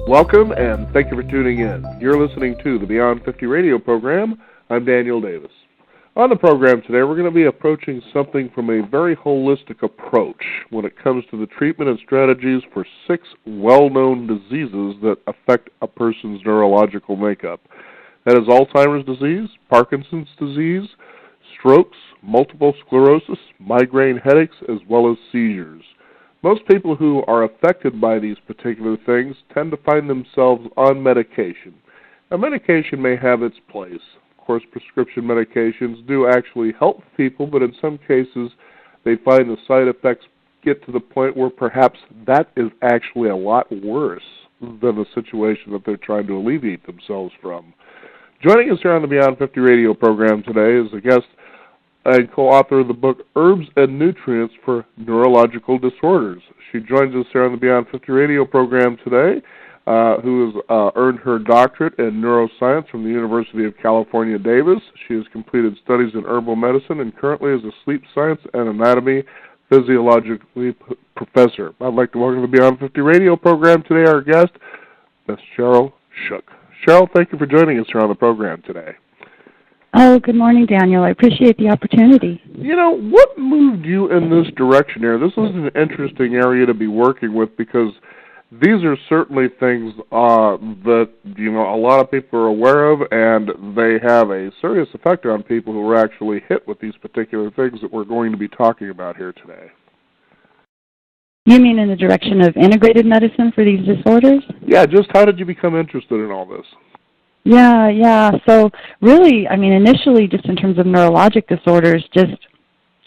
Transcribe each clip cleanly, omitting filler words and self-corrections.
Welcome, and thank you for tuning in. You're listening to the Beyond 50 radio program. I'm Daniel Davis. On the program today, we're going to be approaching something from a very holistic approach when it comes to the treatment and strategies for 6 well-known diseases that affect a person's neurological makeup. That is Alzheimer's disease, Parkinson's disease, strokes, multiple sclerosis, migraine headaches, as well as seizures. Most people who are affected by these particular things tend to find themselves on medication. Now, medication may have its place. Of course, prescription medications do actually help people, but in some cases they find the side effects get to the point where perhaps that is actually a lot worse than the situation that they're trying to alleviate themselves from. Joining us here on the Beyond 50 radio program today is a guest and co-author of the book Herbs and Nutrients for Neurological Disorders. She joins us here on the Beyond 50 radio program today, who has earned her doctorate in neuroscience from the University of California, Davis. She has completed studies in herbal medicine and currently is a sleep science and anatomy physiologically professor. I'd like to welcome to the Beyond 50 radio program today our guest, Ms. Cheryl Shook. Cheryl, thank you for joining us here on the program today. Oh, good morning, Daniel. I appreciate the opportunity. You know, what moved you in this direction here? This is an interesting area to be working with because these are certainly things that, you know, a lot of people are aware of, and they have a serious effect on people who are actually hit with these particular things that we're going to be talking about here today. You mean in the direction of integrated medicine for these disorders? Yeah, just how did you become interested in all this? Yeah. So really, I mean, initially just in terms of neurologic disorders,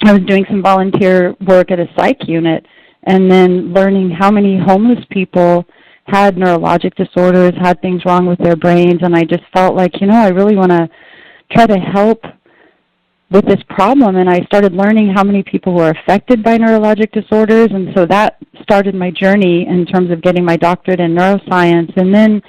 I was doing some volunteer work at a psych unit and then learning how many homeless people had neurologic disorders, had things wrong with their brains, and I just felt like, you know, I really want to try to help with this problem, and I started learning how many people were affected by neurologic disorders, and so that started my journey in terms of getting my doctorate in neuroscience. And then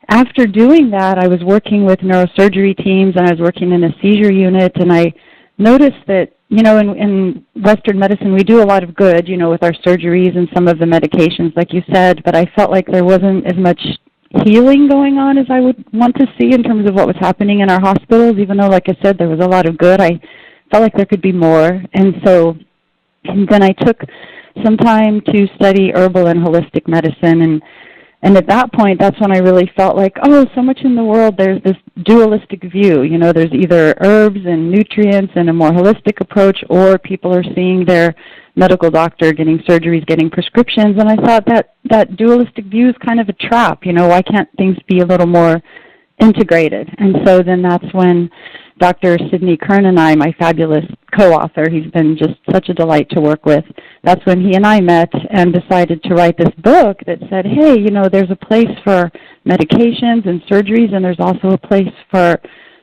after doing that, I was working with neurosurgery teams, and I was working in a seizure unit, and I noticed that, you know, in Western medicine, we do a lot of good, you know, with our surgeries and some of the medications, like you said, but I felt like there wasn't as much healing going on as I would want to see in terms of what was happening in our hospitals, even though, like I said, there was a lot of good. I felt like there could be more, and then I took some time to study herbal and holistic medicine, and at that point, that's when I really felt like, oh, so much in the world, there's this dualistic view. You know, there's either herbs and nutrients and a more holistic approach, or people are seeing their medical doctor, getting surgeries, getting prescriptions. And I thought that dualistic view is kind of a trap. You know, why can't things be a little more integrated? And so then that's when Dr. Sidney Kern and I, my fabulous co-author, he's been just such a delight to work with, that's when he and I met and decided to write this book that said, hey, you know, there's a place for medications and surgeries, and there's also a place for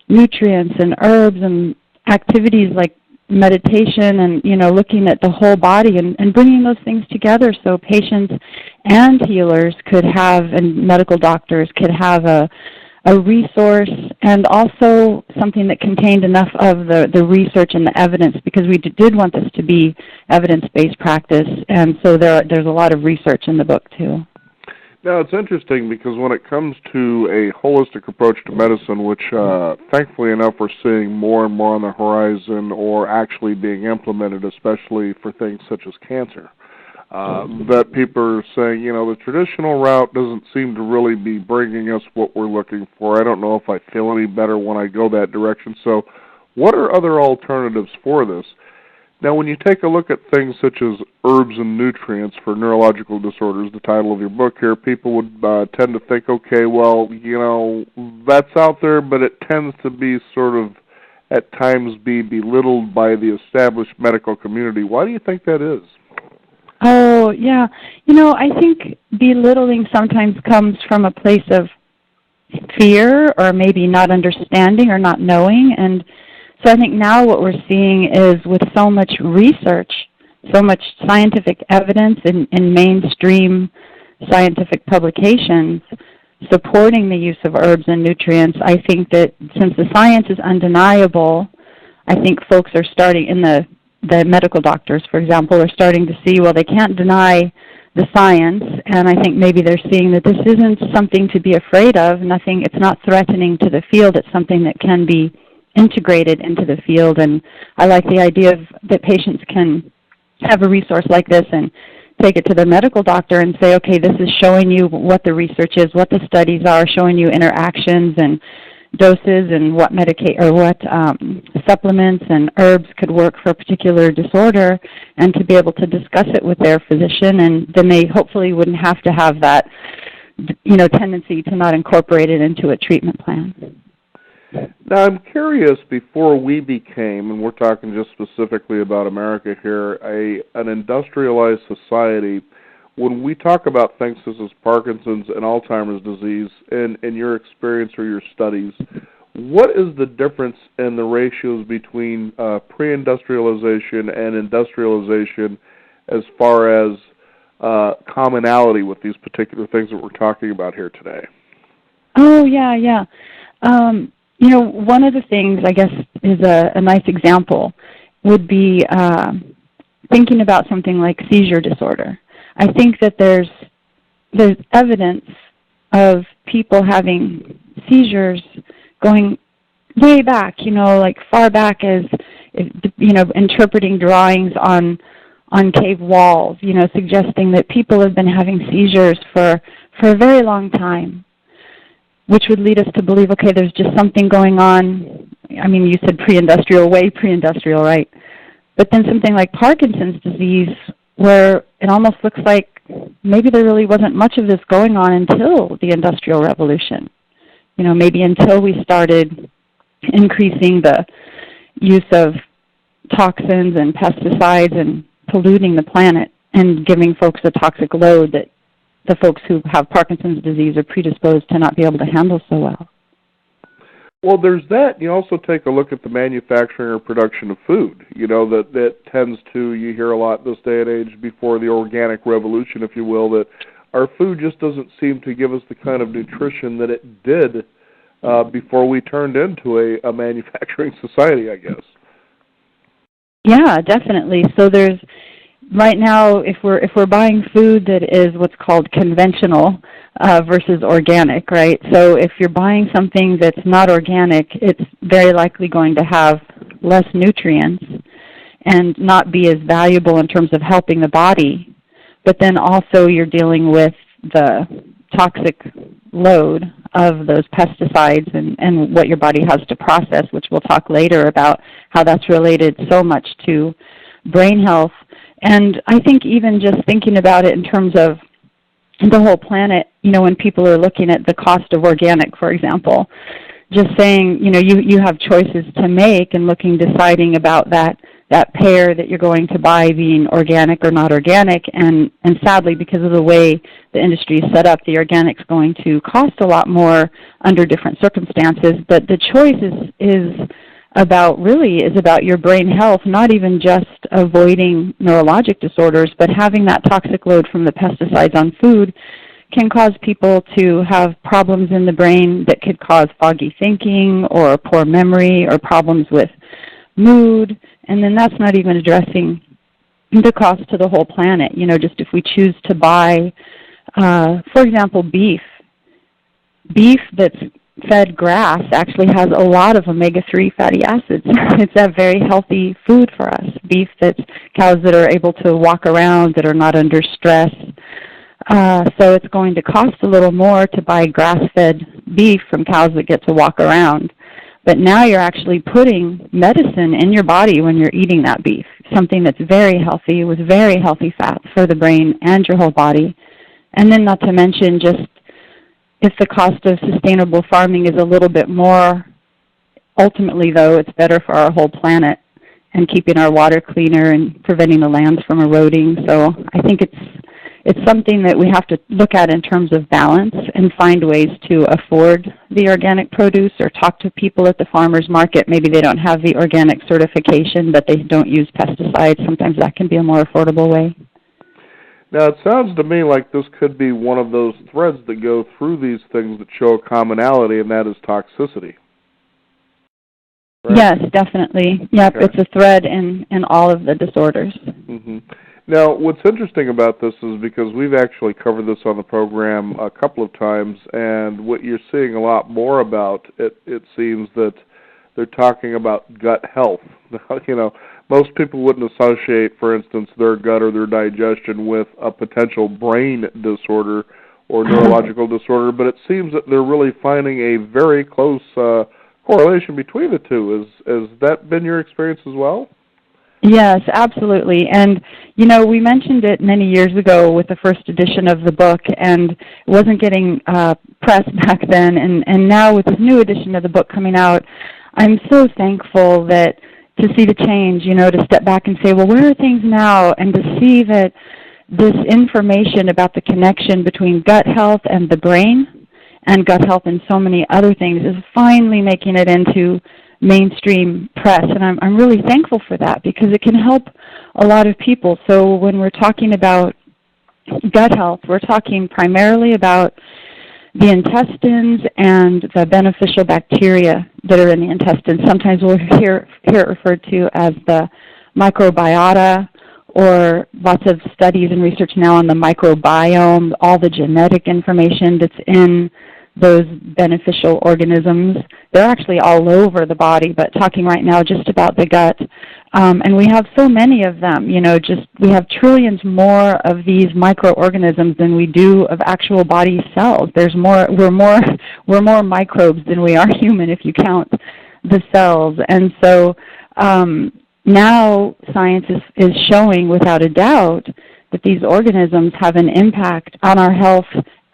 nutrients and herbs and activities like meditation and, you know, looking at the whole body and bringing those things together so patients and healers could have, and medical doctors could have a resource and also something that contained enough of the research and the evidence, because we did want this to be evidence-based practice, and so there's a lot of research in the book too. Now, it's interesting because when it comes to a holistic approach to medicine, which thankfully enough we're seeing more and more on the horizon or actually being implemented, especially for things such as cancer, that people are saying, you know, the traditional route doesn't seem to really be bringing us what we're looking for. I don't know if I feel any better when I go that direction. So what are other alternatives for this? Now, when you take a look at things such as herbs and nutrients for neurological disorders, the title of your book here, people would tend to think, okay, well, you know, that's out there, but it tends to be sort of at times be belittled by the established medical community. Why do you think that is? Oh, yeah. You know, I think belittling sometimes comes from a place of fear or maybe not understanding or not knowing. And so I think now what we're seeing is with so much research, so much scientific evidence in mainstream scientific publications supporting the use of herbs and nutrients, I think that since the science is undeniable, I think folks are starting in the medical doctors, for example, are starting to see, well, they can't deny the science, and I think maybe they're seeing that this isn't something to be afraid of. It's not threatening to the field. It's something that can be integrated into the field, and I like the idea that patients can have a resource like this and take it to their medical doctor and say, okay, this is showing you what the research is, what the studies are, showing you interactions and doses and what supplements and herbs could work for a particular disorder, and to be able to discuss it with their physician, and then they hopefully wouldn't have to have that, tendency to not incorporate it into a treatment plan. Now, I'm curious, before we became, and we're talking just specifically about America here, an industrialized society, when we talk about things such as Parkinson's and Alzheimer's disease, in your experience or your studies, what is the difference in the ratios between pre-industrialization and industrialization as far as commonality with these particular things that we're talking about here today? Oh, yeah. One of the things, I guess, is a nice example would be thinking about something like seizure disorder. I think that there's evidence of people having seizures going way back, like far back as, interpreting drawings on cave walls, suggesting that people have been having seizures for a very long time, which would lead us to believe, okay, there's just something going on. I mean, you said pre-industrial, way pre-industrial, right? But then something like Parkinson's disease, where it almost looks like maybe there really wasn't much of this going on until the Industrial Revolution. Maybe until we started increasing the use of toxins and pesticides and polluting the planet and giving folks a toxic load that the folks who have Parkinson's disease are predisposed to not be able to handle so well. Well, there's that. You also take a look at the manufacturing or production of food. That tends to, you hear a lot this day and age before the organic revolution, if you will, that our food just doesn't seem to give us the kind of nutrition that it did before we turned into a manufacturing society, I guess. Yeah, definitely. So there's right now, if we're buying food that is what's called conventional versus organic, right? So if you're buying something that's not organic, it's very likely going to have less nutrients and not be as valuable in terms of helping the body. But then also you're dealing with the toxic load of those pesticides and what your body has to process, which we'll talk later about how that's related so much to brain health. And I think even just thinking about it in terms of the whole planet, when people are looking at the cost of organic, for example, just saying, you have choices to make and deciding about that pear that you're going to buy being organic or not organic. And sadly, because of the way the industry is set up, the organic's going to cost a lot more under different circumstances. But the choice is about your brain health, not even just avoiding neurologic disorders, but having that toxic load from the pesticides on food can cause people to have problems in the brain that could cause foggy thinking or poor memory or problems with mood. And then that's not even addressing the cost to the whole planet. Just if we choose to buy, for example, beef that's fed grass actually has a lot of omega-3 fatty acids. It's a very healthy food for us. Beef that's cows that are able to walk around, that are not under stress. So it's going to cost a little more to buy grass-fed beef from cows that get to walk around. But now you're actually putting medicine in your body when you're eating that beef, something that's very healthy with very healthy fats for the brain and your whole body. And then not to mention just if the cost of sustainable farming is a little bit more, ultimately, though, it's better for our whole planet and keeping our water cleaner and preventing the lands from eroding. So I think it's something that we have to look at in terms of balance and find ways to afford the organic produce or talk to people at the farmer's market. Maybe they don't have the organic certification, but they don't use pesticides. Sometimes that can be a more affordable way. Now, it sounds to me like this could be one of those threads that go through these things that show a commonality, and that is toxicity. Right? Yes, definitely. Yep, okay. It's a thread in all of the disorders. Mm-hmm. Now, what's interesting about this is because we've actually covered this on the program a couple of times, and what you're seeing a lot more about, it seems that they're talking about gut health. Most people wouldn't associate, for instance, their gut or their digestion with a potential brain disorder or neurological disorder, but it seems that they're really finding a very close correlation between the two. Has that been your experience as well? Yes, absolutely. And, we mentioned it many years ago with the first edition of the book, and it wasn't getting press back then. And now with this new edition of the book coming out, I'm so thankful that to see the change, to step back and say, well, where are things now? And to see that this information about the connection between gut health and the brain and gut health and so many other things is finally making it into mainstream press, and I'm really thankful for that because it can help a lot of people. So when we're talking about gut health, we're talking primarily about the intestines and the beneficial bacteria that are in the intestines. Sometimes we'll hear it referred to as the microbiota, or lots of studies and research now on the microbiome, all the genetic information that's in those beneficial organisms. They're actually all over the body, but talking right now just about the gut. And we have so many of them, we have trillions more of these microorganisms than we do of actual body cells. We're more microbes than we are human if you count the cells. And so now science is showing without a doubt that these organisms have an impact on our health,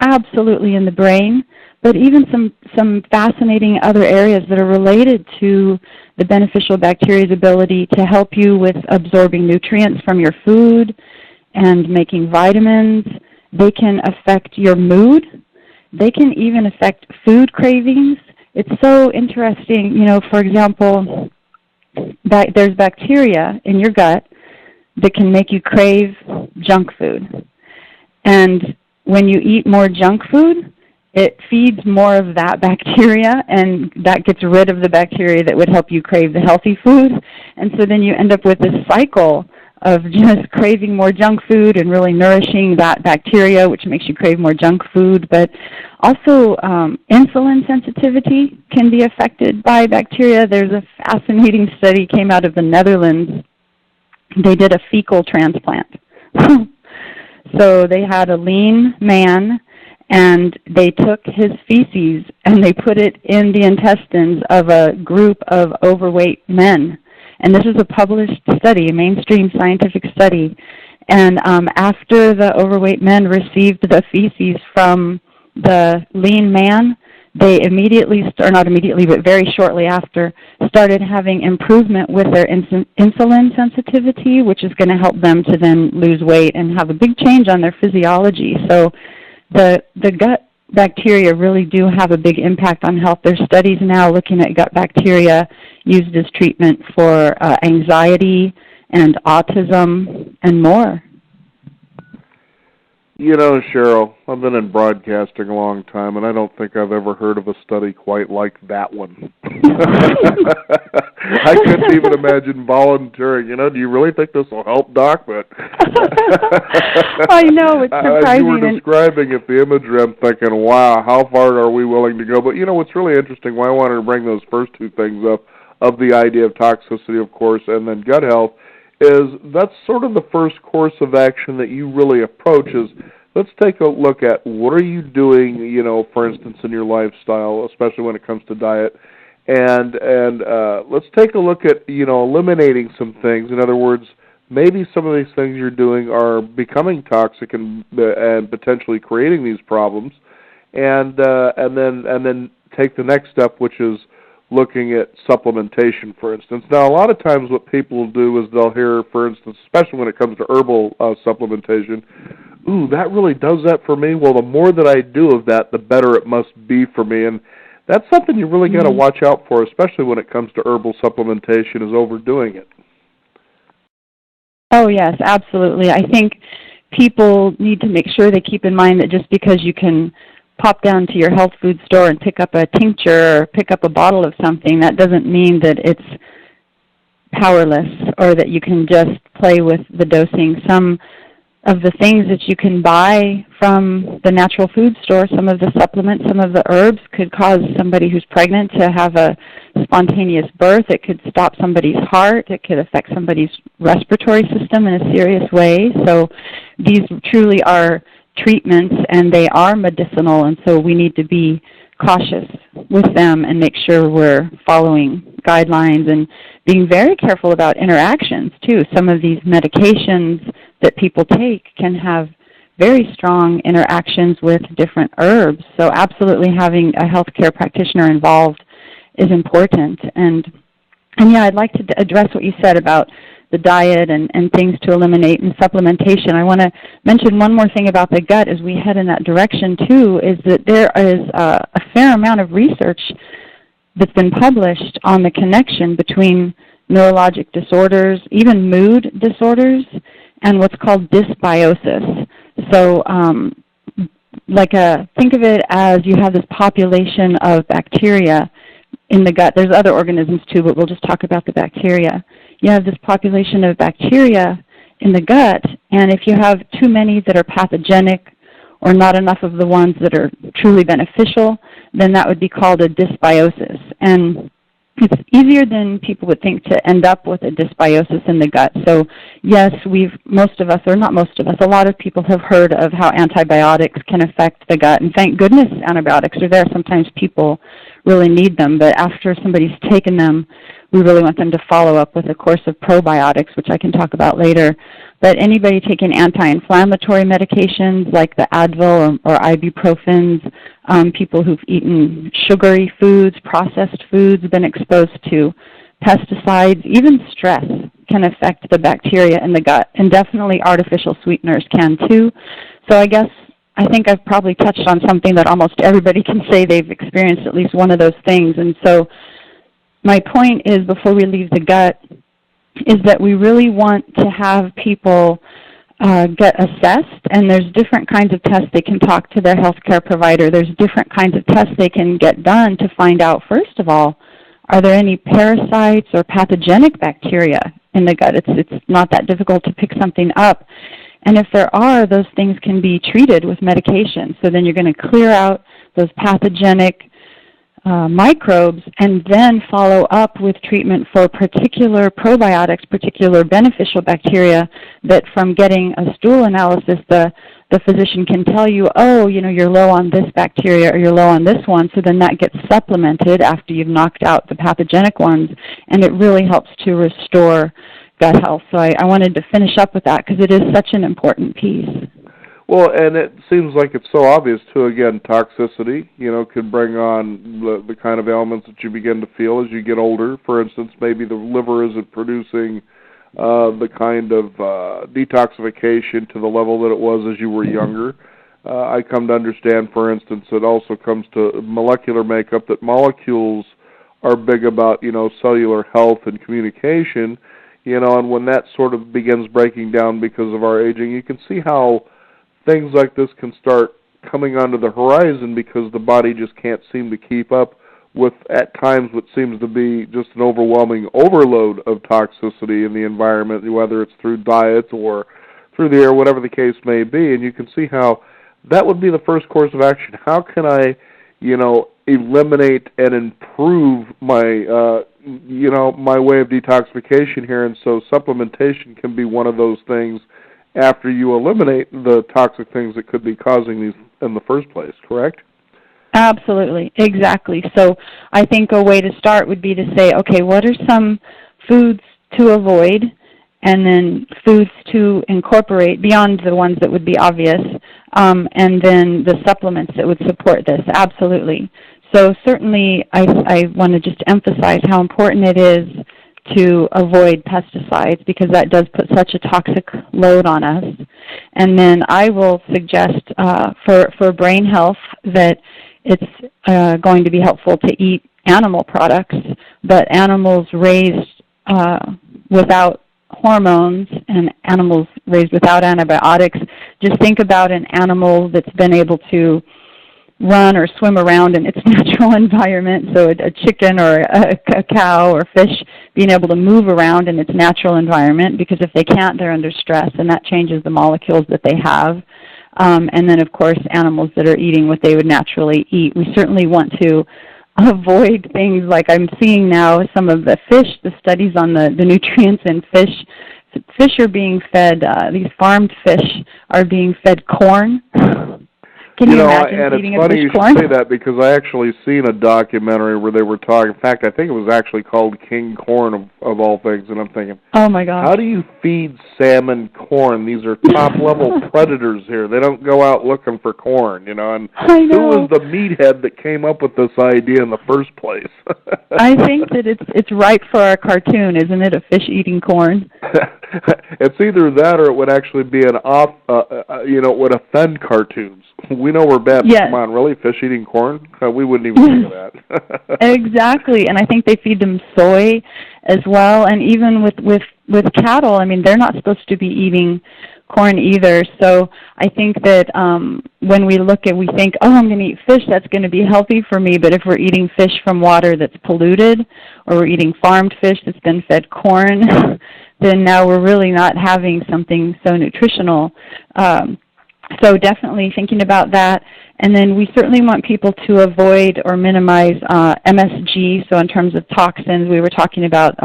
absolutely in the brain, but even some fascinating other areas that are related to the beneficial bacteria's ability to help you with absorbing nutrients from your food and making vitamins. They can affect your mood. They can even affect food cravings. It's so interesting, for example, there's bacteria in your gut that can make you crave junk food. And when you eat more junk food, it feeds more of that bacteria, and that gets rid of the bacteria that would help you crave the healthy food. And so then you end up with this cycle of just craving more junk food and really nourishing that bacteria, which makes you crave more junk food. But also insulin sensitivity can be affected by bacteria. There's a fascinating study came out of the Netherlands. They did a fecal transplant. So they had a lean man, and they took his feces and they put it in the intestines of a group of overweight men. And this is a published study, a mainstream scientific study. And after the overweight men received the feces from the lean man, they immediately, or not immediately, but very shortly after, started having improvement with their insulin sensitivity, which is going to help them to then lose weight and have a big change on their physiology. So the gut bacteria really do have a big impact on health. There's studies now looking at gut bacteria used as treatment for anxiety and autism and more. Cheryl, I've been in broadcasting a long time, and I don't think I've ever heard of a study quite like that one. I couldn't even imagine volunteering. Do you really think this will help, Doc? But I know, it's surprising. As you were describing it, the imagery, I'm thinking, wow, how far are we willing to go? But, what's really interesting, why I wanted to bring those first two things up, of the idea of toxicity, of course, and then gut health, is that's sort of the first course of action that you really approach is, let's take a look at what are you doing, for instance, in your lifestyle, especially when it comes to diet, and let's take a look at, eliminating some things. In other words, maybe some of these things you're doing are becoming toxic and potentially creating these problems, and then take the next step, which is looking at supplementation, for instance. Now, a lot of times what people will do is they'll hear, for instance, especially when it comes to herbal supplementation, ooh, that really does that for me. Well, the more that I do of that, the better it must be for me. And that's something you really got to watch out for, especially when it comes to herbal supplementation, is overdoing it. Oh, yes, absolutely. I think people need to make sure they keep in mind that just because you can pop down to your health food store and pick up a tincture or pick up a bottle of something, that doesn't mean that it's powerless or that you can just play with the dosing. Some of the things that you can buy from the natural food store, some of the supplements, some of the herbs could cause somebody who's pregnant to have a spontaneous birth. It could stop somebody's heart. It could affect somebody's respiratory system in a serious way. So these truly are treatments, and they are medicinal, and so we need to be cautious with them and make sure we're following guidelines and being very careful about interactions, too. Some of these medications that people take can have very strong interactions with different herbs. So absolutely having a healthcare practitioner involved is important. And yeah, I'd like to address what you said about the diet and things to eliminate and supplementation. I want to mention one more thing about the gut as we head in that direction, too, is that there is a fair amount of research that's been published on the connection between neurologic disorders, even mood disorders, and what's called dysbiosis. So think of it as you have this population of bacteria in the gut. There's other organisms too, but we'll just talk about the bacteria. You have this population of bacteria in the gut, and if you have too many that are pathogenic or not enough of the ones that are truly beneficial, then that would be called a dysbiosis. And it's easier than people would think to end up with a dysbiosis in the gut. So yes, a lot of people have heard of how antibiotics can affect the gut. And thank goodness antibiotics are there. Sometimes people really need them, but after somebody's taken them, we really want them to follow up with a course of probiotics, which I can talk about later. But anybody taking anti-inflammatory medications like the Advil or ibuprofens, people who've eaten sugary foods, processed foods, been exposed to pesticides, even stress can affect the bacteria in the gut, and definitely artificial sweeteners can too. So I think I've probably touched on something that almost everybody can say they've experienced at least one of those things. And so my point is, before we leave the gut, is that we really want to have people get assessed, and there's different kinds of tests. They can talk to their healthcare provider. There's different kinds of tests they can get done to find out, first of all, are there any parasites or pathogenic bacteria in the gut? It's not that difficult to pick something up. And if there are, those things can be treated with medication. So then you're going to clear out those pathogenic microbes and then follow up with treatment for particular probiotics, particular beneficial bacteria that from getting a stool analysis, the physician can tell you, you're low on this bacteria or you're low on this one, so then that gets supplemented after you've knocked out the pathogenic ones, and it really helps to restore gut health. So I wanted to finish up with that because it is such an important piece. Well, and it seems like it's so obvious, too. Again, toxicity, can bring on the kind of ailments that you begin to feel as you get older. For instance, maybe the liver isn't producing the kind of detoxification to the level that it was as you were younger. I come to understand, for instance, it also comes to molecular makeup, that molecules are big about, cellular health and communication, and when that sort of begins breaking down because of our aging, you can see how things like this can start coming onto the horizon because the body just can't seem to keep up with, at times, what seems to be just an overwhelming overload of toxicity in the environment, whether it's through diet or through the air, whatever the case may be. And you can see how that would be the first course of action. How can I, eliminate and improve my, my way of detoxification here? And so supplementation can be one of those things after you eliminate the toxic things that could be causing these in the first place, correct? Absolutely, exactly. So I think a way to start would be to say, okay, what are some foods to avoid, and then foods to incorporate beyond the ones that would be obvious, and then the supplements that would support this, absolutely. So certainly I want to just emphasize how important it is to avoid pesticides because that does put such a toxic load on us. And then I will suggest for brain health that it's going to be helpful to eat animal products, but animals raised without hormones and animals raised without antibiotics. Just think about an animal that's been able to run or swim around in its natural environment. So a chicken or a cow or fish being able to move around in its natural environment, because if they can't, they're under stress, and that changes the molecules that they have. And then, of course, animals that are eating what they would naturally eat. We certainly want to avoid things like I'm seeing now some of the fish, the studies on the nutrients in fish. Fish are being fed, these farmed fish are being fed corn. Can you imagine eating a fish corn? And it's funny you should say that, because I actually seen a documentary where they were talking. In fact, I think it was actually called King Corn of all things, and I'm thinking, oh my gosh, how do you feed salmon corn? These are top-level predators here. They don't go out looking for corn, you know. And I know. Who was the meathead that came up with this idea in the first place? I think that it's right for our cartoon, isn't it? A fish eating corn. It's either that, or it would actually be an off. It would offend cartoons. We know we're bad. Yes. Come on, really? Fish eating corn? We wouldn't even think of that. Exactly, and I think they feed them soy as well. And even with cattle, I mean, they're not supposed to be eating corn either. So I think that when we think, oh, I'm going to eat fish, that's going to be healthy for me. But if we're eating fish from water that's polluted, or we're eating farmed fish that's been fed corn, then now we're really not having something so nutritional. So definitely thinking about that. And then we certainly want people to avoid or minimize MSG. So in terms of toxins, we were talking about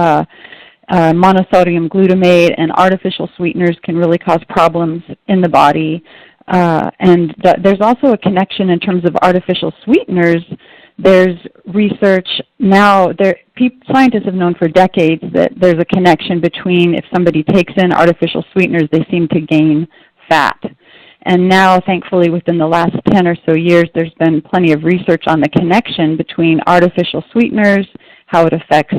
monosodium glutamate, and artificial sweeteners can really cause problems in the body. There's also a connection in terms of artificial sweeteners. There's research now, scientists have known for decades that there's a connection between, if somebody takes in artificial sweeteners, they seem to gain fat. And now, thankfully, within the last 10 or so years, there's been plenty of research on the connection between artificial sweeteners, how it affects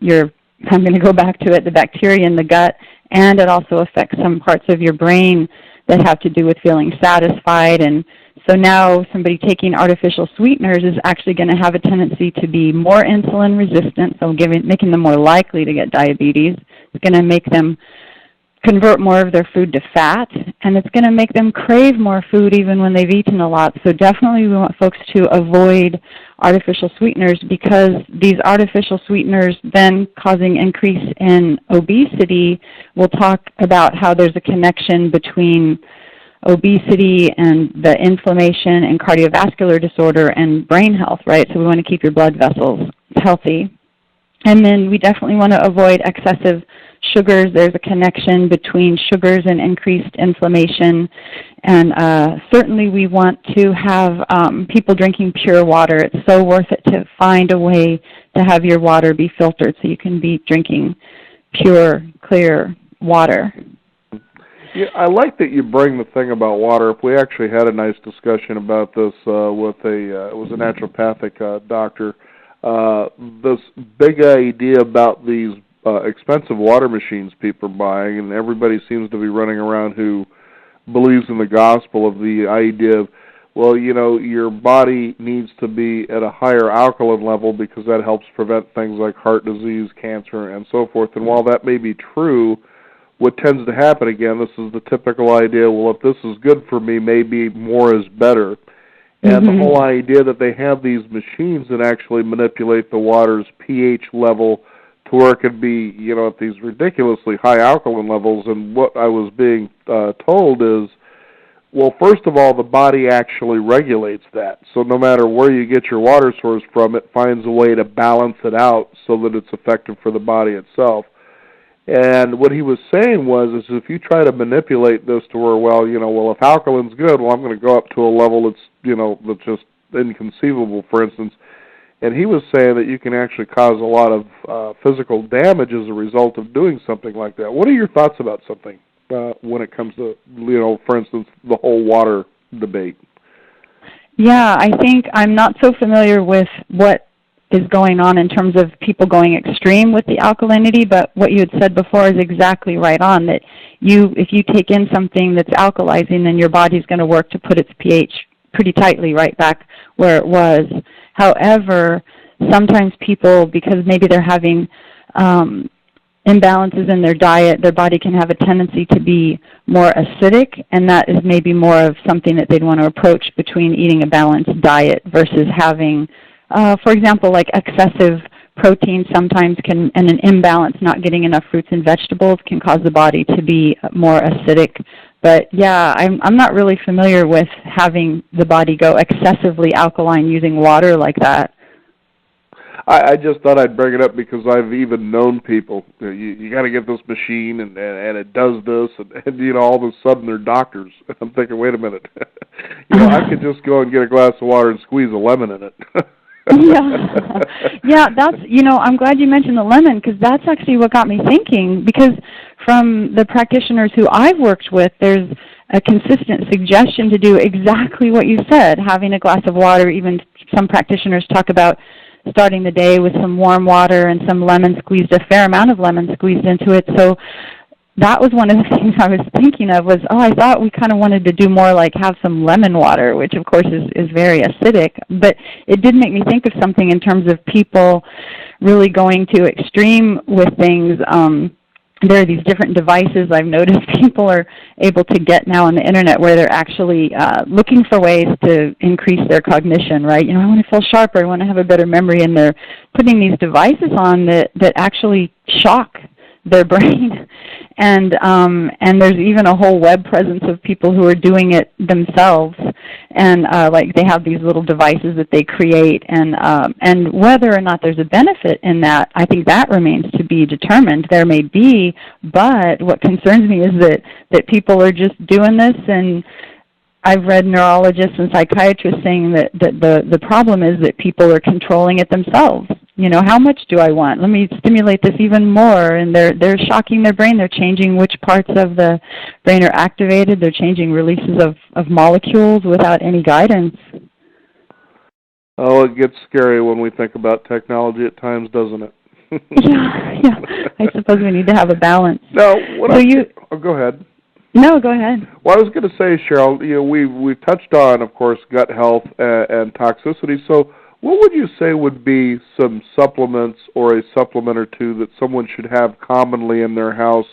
I'm going to go back to it, the bacteria in the gut, and it also affects some parts of your brain that have to do with feeling satisfied. And so now somebody taking artificial sweeteners is actually going to have a tendency to be more insulin resistant, so making them more likely to get diabetes. It's going to make them convert more of their food to fat, and it's going to make them crave more food even when they've eaten a lot. So definitely we want folks to avoid artificial sweeteners, because these artificial sweeteners then causing increase in obesity. We'll talk about how there's a connection between obesity and the inflammation and cardiovascular disorder and brain health, right? So we want to keep your blood vessels healthy. And then we definitely want to avoid excessive sugars. There's a connection between sugars and increased inflammation. And certainly we want to have people drinking pure water. It's so worth it to find a way to have your water be filtered so you can be drinking pure, clear water. Yeah, I like that you bring the thing about water up. We actually had a nice discussion about this with it was a naturopathic doctor. This big idea about these expensive water machines people are buying, and everybody seems to be running around who believes in the gospel of the idea of, well, you know, your body needs to be at a higher alkaline level because that helps prevent things like heart disease, cancer, and so forth. And while that may be true, what tends to happen, again, this is the typical idea, well, if this is good for me, maybe more is better. And the whole idea that they have these machines that actually manipulate the water's pH level to where it could be, you know, at these ridiculously high alkaline levels. And what I was being told is, well, first of all, the body actually regulates that. So no matter where you get your water source from, it finds a way to balance it out so that it's effective for the body itself. And what he was saying was, is if you try to manipulate this to where, well, you know, well, if alkaline's good, well, I'm going to go up to a level that's, you know, that's just inconceivable, for instance. And he was saying that you can actually cause a lot of physical damage as a result of doing something like that. What are your thoughts about something when it comes to, you know, for instance, the whole water debate? Yeah, I think I'm not so familiar with what is going on in terms of people going extreme with the alkalinity, but what you had said before is exactly right on, that if you take in something that's alkalizing, then your body's going to work to put its pH pretty tightly right back where it was. However, sometimes people, because maybe they're having imbalances in their diet, their body can have a tendency to be more acidic, and that is maybe more of something that they'd want to approach between eating a balanced diet versus having, for example, like excessive protein sometimes can, and an imbalance, not getting enough fruits and vegetables, can cause the body to be more acidic. But yeah, I'm not really familiar with having the body go excessively alkaline using water like that. I just thought I'd bring it up because I've even known people, you got to get this machine and it does this, and you know, all of a sudden they're doctors. I'm thinking, wait a minute, you know, I could just go and get a glass of water and squeeze a lemon in it. Yeah, that's, you know, I'm glad you mentioned the lemon, because that's actually what got me thinking, because from the practitioners who I've worked with, there's a consistent suggestion to do exactly what you said, having a glass of water. Even some practitioners talk about starting the day with some warm water and some lemon squeezed, a fair amount of lemon squeezed into it. So that was one of the things I was thinking of was, I thought we kind of wanted to do more like have some lemon water, which of course is very acidic. But it did make me think of something in terms of people really going to extreme with things. There are these different devices I've noticed people are able to get now on the internet where they're actually looking for ways to increase their cognition, right? You know, I want to feel sharper, I want to have a better memory, and they're putting these devices on that actually shock their brain. And there's even a whole web presence of people who are doing it themselves, and like they have these little devices that they create, and whether or not there's a benefit in that, I think that remains to be determined. There may be, but what concerns me is that people are just doing this, and I've read neurologists and psychiatrists saying that the problem is that people are controlling it themselves. You know, how much do I want? Let me stimulate this even more. And they're shocking their brain. They're changing which parts of the brain are activated. They're changing releases of molecules without any guidance. Oh, it gets scary when we think about technology at times, doesn't it? Yeah. I suppose we need to have a balance. No, go ahead. No, go ahead. Well, I was going to say, Cheryl, you know, we've touched on, of course, gut health and toxicity. So what would you say would be some supplements or a supplement or two that someone should have commonly in their house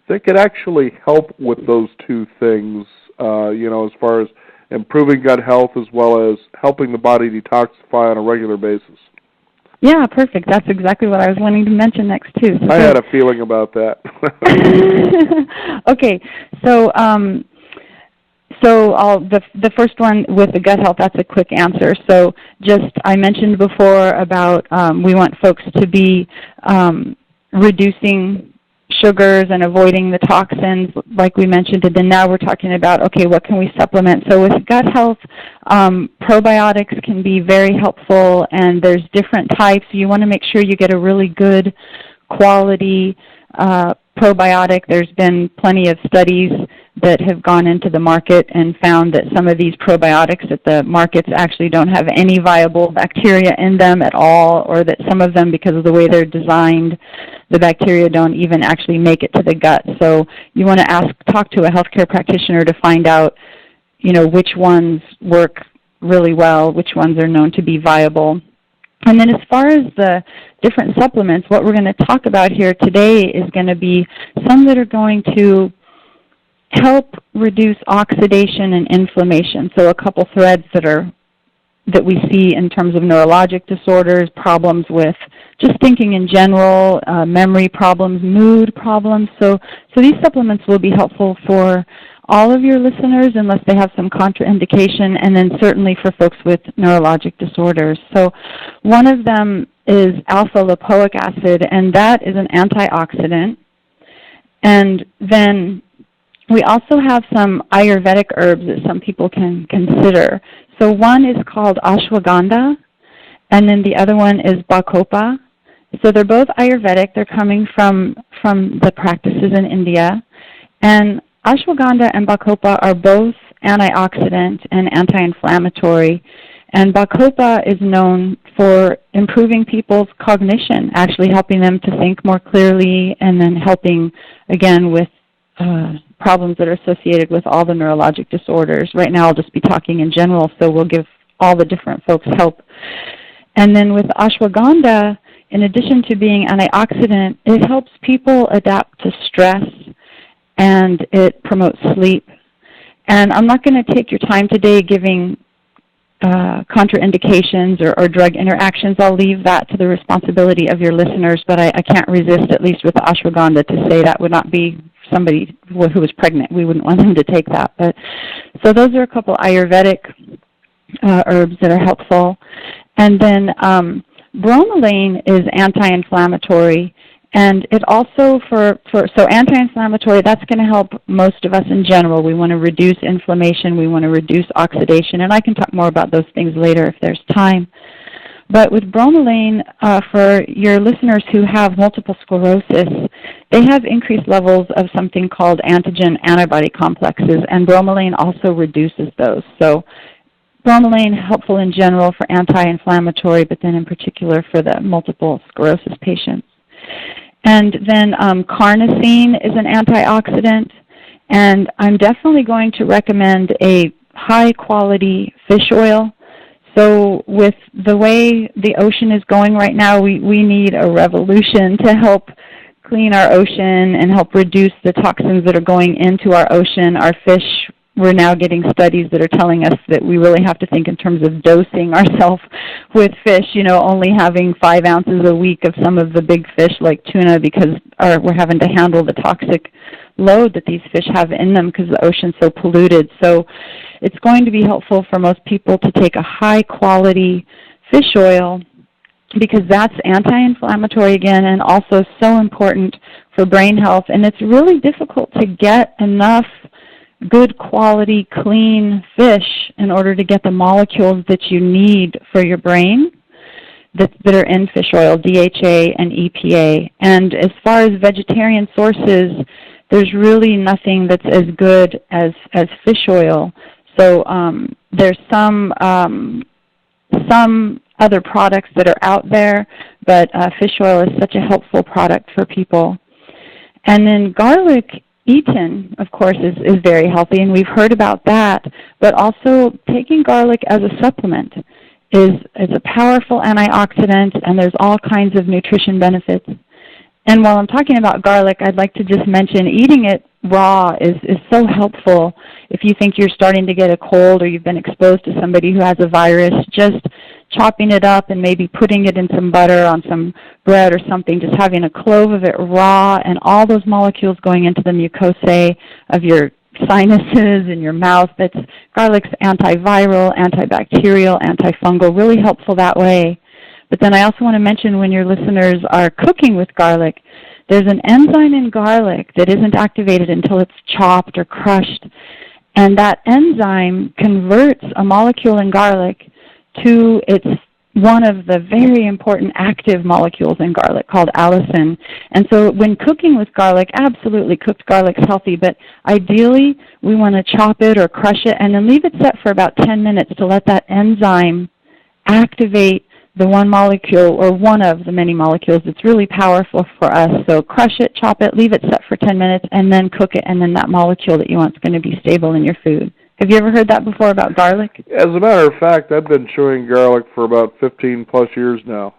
that could actually help with those two things, you know, as far as improving gut health as well as helping the body detoxify on a regular basis? Yeah, perfect. That's exactly what I was wanting to mention next, too. I had a feeling about that. Okay, so the first one with the gut health, that's a quick answer. So I mentioned before about we want folks to be reducing sugars and avoiding the toxins, like we mentioned, and then now we're talking about, okay, what can we supplement? So with gut health, probiotics can be very helpful, and there's different types. You want to make sure you get a really good quality probiotic. There's been plenty of studies that have gone into the market and found that some of these probiotics at the markets actually don't have any viable bacteria in them at all, or that some of them, because of the way they're designed, the bacteria don't even actually make it to the gut. So you want to talk to a healthcare practitioner to find out, you know, which ones work really well, which ones are known to be viable. And then as far as the different supplements, what we're going to talk about here today is going to be some that are going to help reduce oxidation and inflammation. So a couple threads that we see in terms of neurologic disorders, problems with just thinking in general, memory problems, mood problems. So these supplements will be helpful for all of your listeners unless they have some contraindication, and then certainly for folks with neurologic disorders. So one of them is alpha-lipoic acid, and that is an antioxidant. And then we also have some Ayurvedic herbs that some people can consider. So one is called ashwagandha, and then the other one is bacopa. So they're both Ayurvedic. They're coming from the practices in India. And ashwagandha and bacopa are both antioxidant and anti-inflammatory. And bacopa is known for improving people's cognition, actually helping them to think more clearly, and then helping, again, with problems that are associated with all the neurologic disorders. Right now I'll just be talking in general, so we'll give all the different folks help. And then with ashwagandha, in addition to being antioxidant, it helps people adapt to stress, and it promotes sleep. And I'm not going to take your time today giving contraindications or drug interactions. I'll leave that to the responsibility of your listeners, but I can't resist, at least with the ashwagandha, to say that would not be somebody who was pregnant. We wouldn't want them to take that. But so those are a couple Ayurvedic herbs that are helpful. And then bromelain is anti-inflammatory. And it also, so anti-inflammatory, that's going to help most of us in general. We want to reduce inflammation. We want to reduce oxidation. And I can talk more about those things later if there's time. But with bromelain, for your listeners who have multiple sclerosis, they have increased levels of something called antigen-antibody complexes, and bromelain also reduces those. So bromelain, helpful in general for anti-inflammatory, but then in particular for the multiple sclerosis patients. And then carnosine is an antioxidant, and I'm definitely going to recommend a high-quality fish oil. So with the way the ocean is going right now, we need a revolution to help clean our ocean and help reduce the toxins that are going into our ocean. Our fish, we're now getting studies that are telling us that we really have to think in terms of dosing ourselves with fish, only having 5 ounces a week of some of the big fish like tuna, because we're having to handle the toxic load that these fish have in them because the ocean's so polluted. So it's going to be helpful for most people to take a high-quality fish oil, because that's anti-inflammatory again, and also so important for brain health. And it's really difficult to get enough good quality, clean fish in order to get the molecules that you need for your brain that are in fish oil, DHA and EPA. And as far as vegetarian sources, there's really nothing that's as good as fish oil. So there's some other products that are out there, but fish oil is such a helpful product for people. And then garlic eaten, of course, is very healthy, and we've heard about that, but also taking garlic as a supplement is a powerful antioxidant, and there's all kinds of nutrition benefits. And while I'm talking about garlic, I'd like to just mention eating it raw is so helpful. If you think you're starting to get a cold or you've been exposed to somebody who has a virus, just chopping it up and maybe putting it in some butter on some bread or something, just having a clove of it raw and all those molecules going into the mucosae of your sinuses and your mouth. Garlic's antiviral, antibacterial, antifungal, really helpful that way. But then I also want to mention, when your listeners are cooking with garlic, there's an enzyme in garlic that isn't activated until it's chopped or crushed. And that enzyme converts a molecule in garlic to one of the very important active molecules in garlic called allicin. And so when cooking with garlic, absolutely cooked garlic's healthy, but ideally we want to chop it or crush it and then leave it set for about 10 minutes to let that enzyme activate the one molecule or one of the many molecules that's really powerful for us. So crush it, chop it, leave it set for 10 minutes, and then cook it, and then that molecule that you want is going to be stable in your food. Have you ever heard that before about garlic? As a matter of fact, I've been chewing garlic for about 15 plus years now.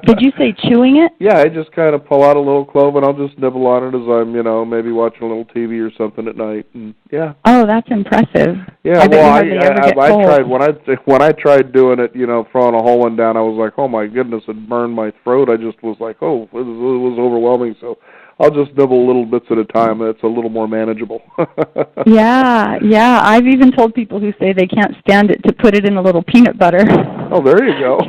Did you say chewing it? Yeah, I just kind of pull out a little clove and I'll just nibble on it as I'm, maybe watching a little TV or something at night. And yeah. Oh, that's impressive. Yeah, I tried when I tried doing it, throwing a whole one down. I was like, oh my goodness, it burned my throat. I just was like, oh, it was overwhelming. So I'll just nibble little bits at a time. It's a little more manageable. Yeah. I've even told people who say they can't stand it to put it in a little peanut butter. Oh, there you go.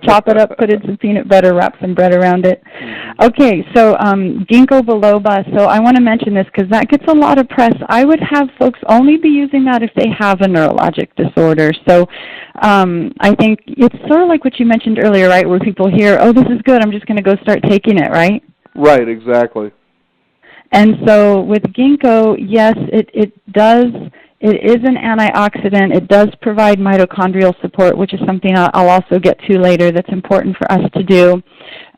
Chop it up, put it in some peanut butter, wrap some bread around it. Mm-hmm. Okay, so ginkgo biloba. So I want to mention this because that gets a lot of press. I would have folks only be using that if they have a neurologic disorder. So I think it's sort of like what you mentioned earlier, right, where people hear, oh, this is good, I'm just going to go start taking it, right? Right, exactly. And so with ginkgo, yes, it is an antioxidant. It does provide mitochondrial support, which is something I'll also get to later that's important for us to do.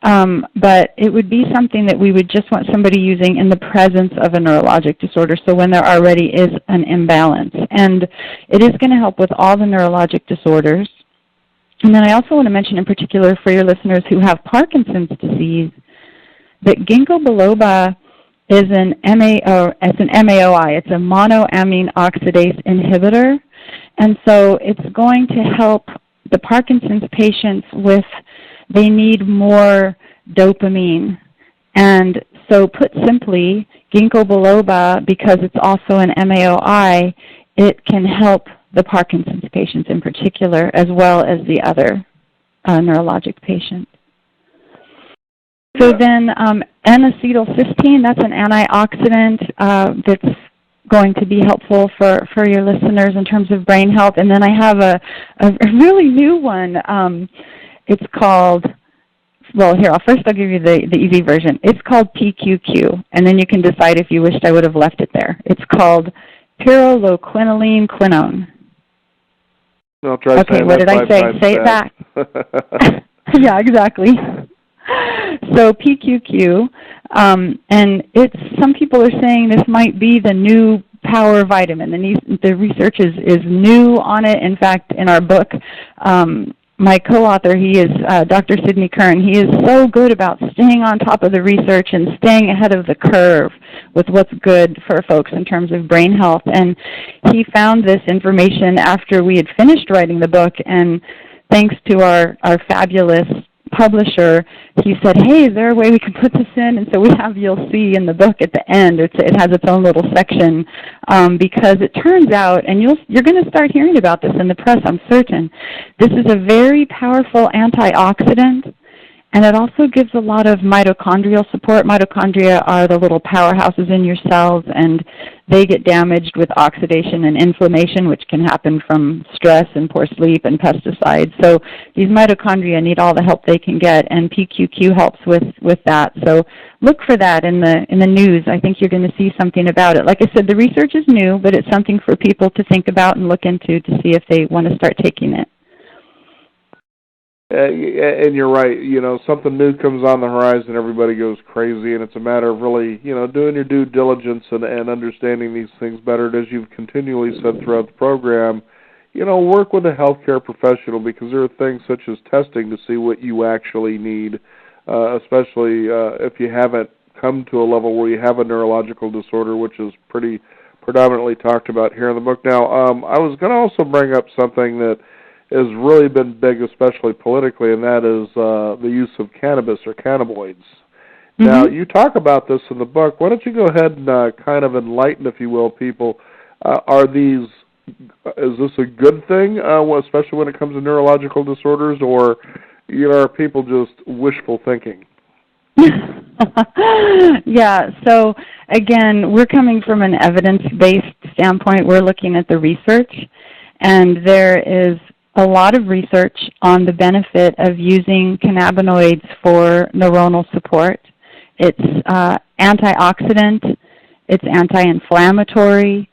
But it would be something that we would just want somebody using in the presence of a neurologic disorder, so when there already is an imbalance. And it is going to help with all the neurologic disorders. And then I also want to mention in particular for your listeners who have Parkinson's disease that ginkgo biloba is an MAOI. It's a monoamine oxidase inhibitor. And so it's going to help the Parkinson's patients with, they need more dopamine. And so put simply, ginkgo biloba, because it's also an MAOI, it can help the Parkinson's patients in particular, as well as the other neurologic patients. So then N-acetylcysteine, that's an antioxidant that's going to be helpful for your listeners in terms of brain health. And then I have a really new one. It's called, well, here, I'll give you the easy version. It's called PQQ, and then you can decide if you wished I would have left it there. It's called pyrroloquinoline quinone. I'll try okay, what did I say? Say it back. Yeah, exactly. So PQQ, and some people are saying this might be the new power vitamin. The research is new on it. In fact, in our book, my co-author, he is Dr. Sidney Kern. He is so good about staying on top of the research and staying ahead of the curve with what's good for folks in terms of brain health. And he found this information after we had finished writing the book, and thanks to our fabulous publisher, he said, hey, is there a way we can put this in? And so you'll see in the book at the end, it has its own little section, because it turns out, and you're going to start hearing about this in the press, I'm certain, this is a very powerful antioxidant, and it also gives a lot of mitochondrial support. Mitochondria are the little powerhouses in your cells, and they get damaged with oxidation and inflammation, which can happen from stress and poor sleep and pesticides. So these mitochondria need all the help they can get, and PQQ helps with that. So look for that in the news. I think you're going to see something about it. Like I said, the research is new, but it's something for people to think about and look into to see if they want to start taking it. And you're right. Something new comes on the horizon, everybody goes crazy, and it's a matter of really, doing your due diligence and understanding these things better. As you've continually said throughout the program, work with a healthcare professional, because there are things such as testing to see what you actually need, especially if you haven't come to a level where you have a neurological disorder, which is pretty predominantly talked about here in the book. Now, I was going to also bring up something that has really been big, especially politically, and that is the use of cannabis or cannabinoids. Mm-hmm. Now, you talk about this in the book. Why don't you go ahead and kind of enlighten, if you will, people. Is this a good thing, especially when it comes to neurological disorders, or are people just wishful thinking? Yeah, so again, we're coming from an evidence-based standpoint. We're looking at the research, and there is a lot of research on the benefit of using cannabinoids for neuronal support. It's antioxidant, it's anti-inflammatory,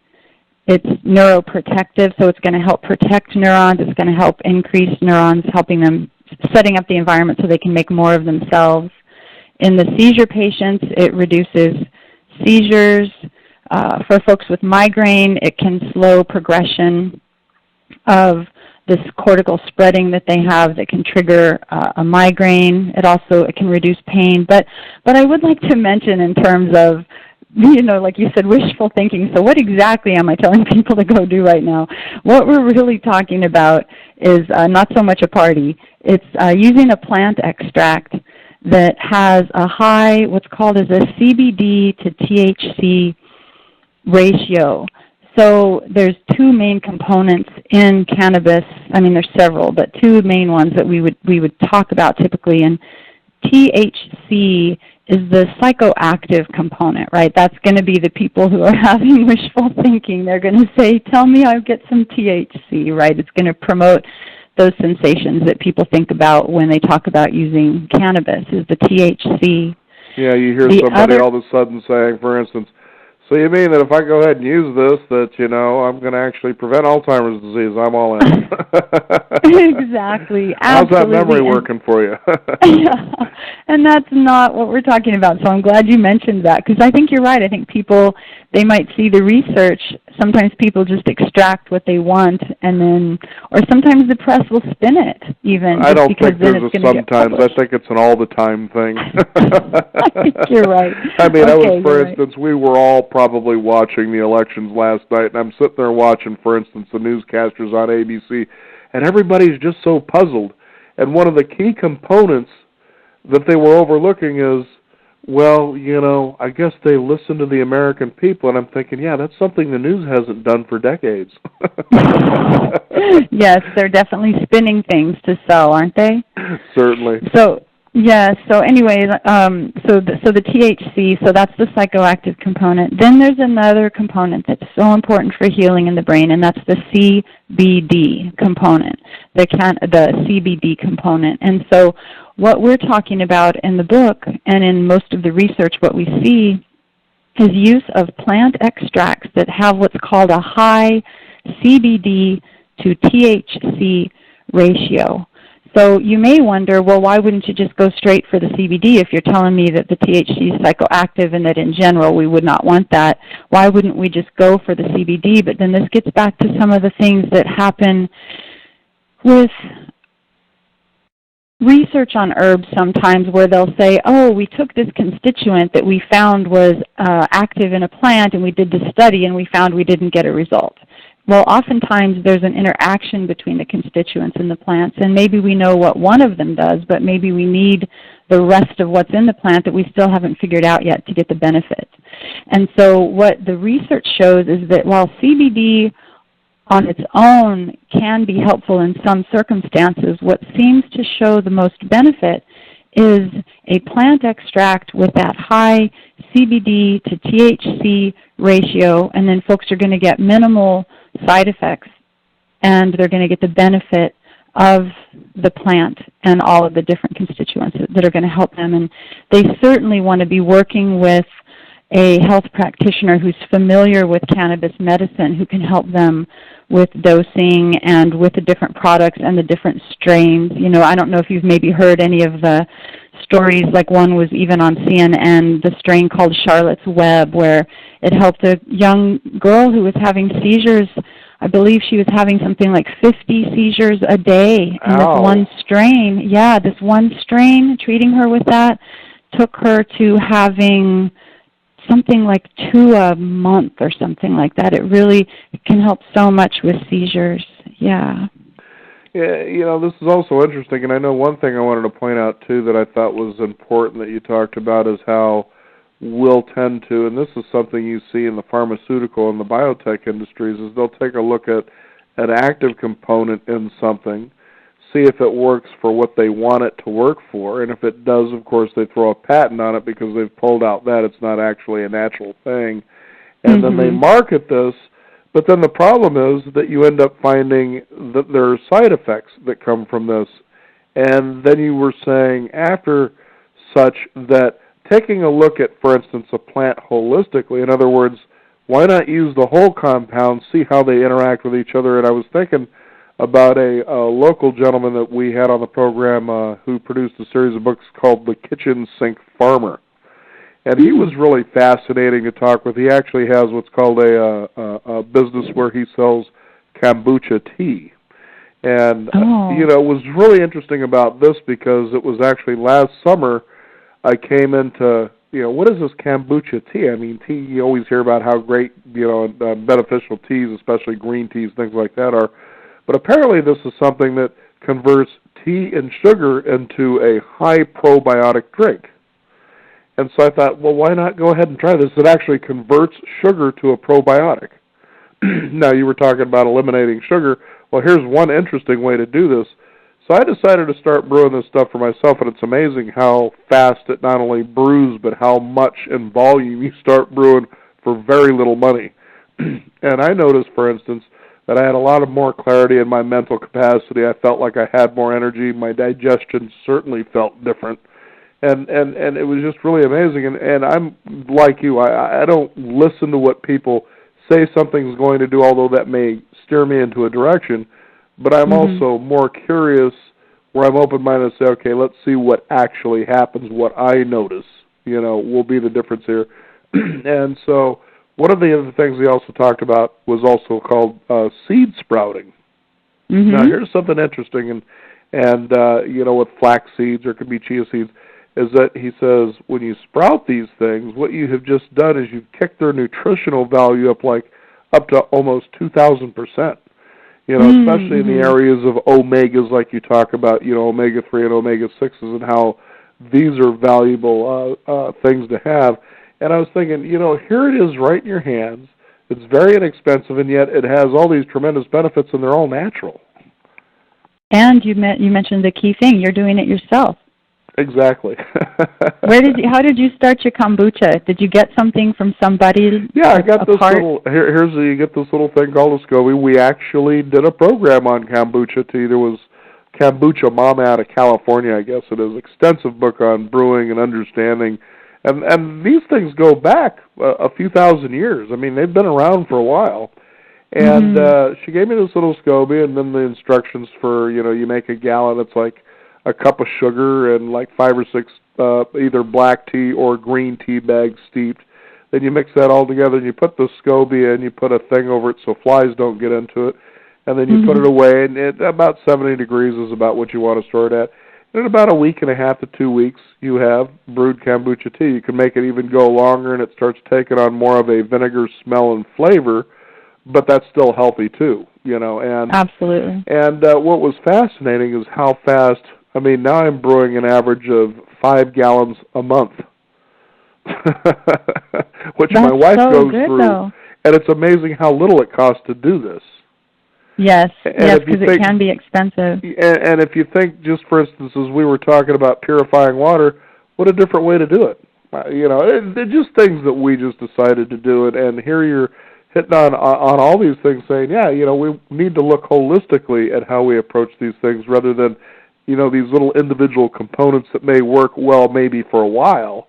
it's neuroprotective, so it's going to help protect neurons, it's going to help increase neurons, helping them, setting up the environment so they can make more of themselves. In the seizure patients, it reduces seizures. For folks with migraine, it can slow progression of this cortical spreading that they have that can trigger a migraine. It can reduce pain. But I would like to mention in terms of, like you said, wishful thinking. So what exactly am I telling people to go do right now? What we're really talking about is not so much a party. It's using a plant extract that has a high, what's called as a CBD to THC ratio. So there's two main components in cannabis. I mean, there's several, but two main ones that we would talk about typically. And THC is the psychoactive component, right? That's going to be the people who are having wishful thinking. They're going to say, tell me I'll get some THC, right? It's going to promote those sensations that people think about when they talk about using cannabis, is the THC. Yeah, you hear somebody all of a sudden saying, for instance, so you mean that if I go ahead and use this, that, I'm going to actually prevent Alzheimer's disease? I'm all in. Exactly. How's that memory working for you? Yeah, and that's not what we're talking about. So I'm glad you mentioned that, because I think you're right. I think people they might see the research. Sometimes people just extract what they want, and then, or sometimes the press will spin it even. I don't because think there's a sometimes. I think it's an all-the-time thing. I think you're right. I mean, Okay, for instance, we were all probably watching the elections last night, and I'm sitting there watching, for instance, the newscasters on ABC, and everybody's just so puzzled. And one of the key components that they were overlooking is, well, I guess they listen to the American people, and I'm thinking, yeah, that's something the news hasn't done for decades. Yes, they're definitely spinning things to sell, aren't they? Certainly. So, yeah, so anyway, so the THC, so that's the psychoactive component. Then there's another component that's so important for healing in the brain, and that's the CBD component, the CBD component. And so what we're talking about in the book and in most of the research, what we see is use of plant extracts that have what's called a high CBD to THC ratio. So you may wonder, well, why wouldn't you just go straight for the CBD if you're telling me that the THC is psychoactive and that in general we would not want that? Why wouldn't we just go for the CBD? But then this gets back to some of the things that happen with research on herbs sometimes, where they'll say, oh, we took this constituent that we found was active in a plant and we did the study and we found we didn't get a result. Well, oftentimes there's an interaction between the constituents in the plants, and maybe we know what one of them does, but maybe we need the rest of what's in the plant that we still haven't figured out yet to get the benefit. And so what the research shows is that while CBD on its own can be helpful in some circumstances, what seems to show the most benefit is a plant extract with that high CBD to THC ratio, and then folks are going to get minimal side effects, and they're going to get the benefit of the plant and all of the different constituents that are going to help them. And they certainly want to be working with a health practitioner who's familiar with cannabis medicine, who can help them with dosing and with the different products and the different strains. I don't know if you've maybe heard any of the stories, like one was even on CNN, the strain called Charlotte's Web, where it helped a young girl who was having seizures. I believe she was having something like 50 seizures a day. And this one strain, this one strain, treating her with that, took her to having something like 2 a month or something like that. It really can help so much with seizures. Yeah. Yeah, this is also interesting, and I know one thing I wanted to point out, too, that I thought was important that you talked about is how we'll tend to, and this is something you see in the pharmaceutical and the biotech industries, is they'll take a look at an active component in something, see if it works for what they want it to work for, and if it does, of course, they throw a patent on it because they've pulled out that it's not actually a natural thing. And then they market this, but then the problem is that you end up finding that there are side effects that come from this. And then you were saying after such that taking a look at, for instance, a plant holistically, in other words, why not use the whole compound, see how they interact with each other? And I was thinking about a local gentleman that we had on the program who produced a series of books called The Kitchen Sink Farmer. And he was really fascinating to talk with. He actually has what's called a business where he sells kombucha tea. And, it was really interesting about this because it was actually last summer I came into, what is this kombucha tea? I mean, tea, you always hear about how great, beneficial teas, especially green teas, things like that are. But apparently this is something that converts tea and sugar into a high probiotic drink. And so I thought, well, why not go ahead and try this? It actually converts sugar to a probiotic. Now, you were talking about eliminating sugar. Well, here's one interesting way to do this. So I decided to start brewing this stuff for myself, and it's amazing how fast it not only brews, but how much in volume you start brewing for very little money. And I noticed, for instance, that I had a lot of more clarity in my mental capacity. I felt like I had more energy. My digestion certainly felt different. And it was just really amazing. And I'm like you. I don't listen to what people say something's going to do, although that may steer me into a direction. But I'm also more curious, where I'm open-minded to say, okay, let's see what actually happens, what I notice, will be the difference here. And so one of the other things he also talked about was also called seed sprouting. Mm-hmm. Now, here's something interesting, and with flax seeds, or it could be chia seeds, is that he says when you sprout these things, what you have just done is you've kicked their nutritional value up to almost 2,000%. Especially in the areas of omegas, like you talk about, omega-3 and omega-6s, and how these are valuable things to have. And I was thinking, here it is right in your hands. It's very inexpensive, and yet it has all these tremendous benefits, and they're all natural. And you mentioned the key thing. You're doing it yourself. Exactly. How did you start your kombucha? Did you get something from somebody? Yeah, I got this little. You get this little thing called a SCOBY. We actually did a program on kombucha. There was Kombucha Mama out of California, I guess it is. Extensive book on brewing and understanding, and these things go back a few thousand years. I mean, they've been around for a while. And she gave me this little SCOBY, and then the instructions for you make a gallon. It's like a cup of sugar and like 5 or 6 either black tea or green tea bags steeped. Then you mix that all together, and you put the SCOBY in, you put a thing over it so flies don't get into it, and then you put it away, and about 70 degrees is about what you want to store it at. And in about a week and a half to 2 weeks, you have brewed kombucha tea. You can make it even go longer, and it starts taking on more of a vinegar smell and flavor, but that's still healthy too, And absolutely. And what was fascinating is how fast. I mean, now I'm brewing an average of 5 gallons a month, which that's my wife goes good, through. Though. And it's amazing how little it costs to do this. Yes, because it can be expensive. And if you think, just for instance, as we were talking about purifying water, what a different way to do it. They're just things that we just decided to do it. And here you're hitting on all these things, saying, we need to look holistically at how we approach these things rather than these little individual components that may work well maybe for a while.